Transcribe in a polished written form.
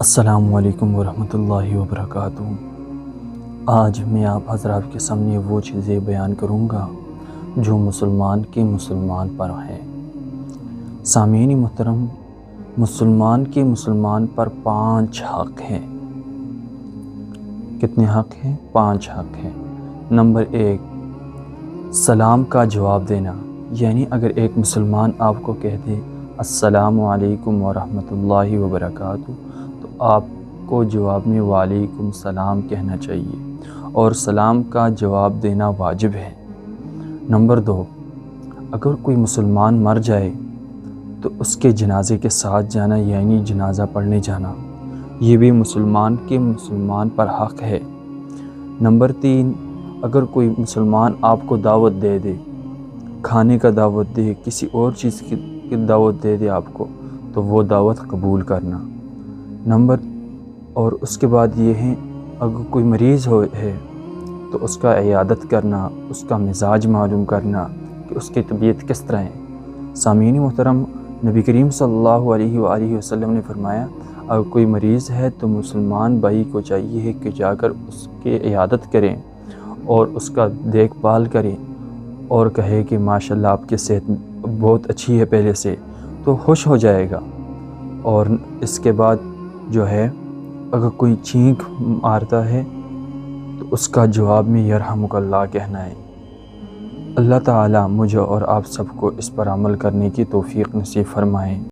السلام علیکم ورحمۃ اللہ وبرکاتہ۔ آج میں آپ حضرات کے سامنے وہ چیزیں بیان کروں گا جو مسلمان پر ہیں۔ سامعین محترم، مسلمان پر 5 حق ہیں۔ کتنے حق ہیں؟ 5 حق ہیں۔ نمبر 1، سلام کا جواب دینا، یعنی اگر ایک مسلمان آپ کو کہہ دے السلام علیکم ورحمۃ اللہ وبرکاتہ تو آپ کو جواب میں وعلیکم السلام کہنا چاہیے اور سلام کا جواب دینا واجب ہے۔ نمبر 2، اگر کوئی مسلمان مر جائے تو اس کے جنازے کے ساتھ جانا، یعنی جنازہ پڑھنے جانا، یہ بھی مسلمان پر حق ہے۔ نمبر 3، اگر کوئی مسلمان آپ کو دعوت دے دے، کھانے کا دعوت دے، کسی اور چیز کی دعوت دے دے آپ کو، تو وہ دعوت قبول کرنا۔ اور اس کے بعد یہ ہے، اگر کوئی مریض ہے تو اس کا عیادت کرنا، اس کا مزاج معلوم کرنا کہ اس کی طبیعت کس طرح ہے۔ سامعین محترم، نبی کریم صلی اللہ علیہ وآلہ وسلم نے فرمایا، اگر کوئی مریض ہے تو مسلمان بھائی کو چاہیے کہ جا کر اس کی عیادت کریں اور اس کا دیکھ بھال کریں اور کہے کہ ماشاءاللہ آپ کی صحت بہت اچھی ہے پہلے سے، تو خوش ہو جائے گا۔ اور اس کے بعد جو ہے، اگر کوئی چھینک مارتا ہے تو اس کا جواب میں یرحمک اللہ کہنا ہے۔ اللہ تعالیٰ مجھے اور آپ سب کو اس پر عمل کرنے کی توفیق نصیب فرمائیں۔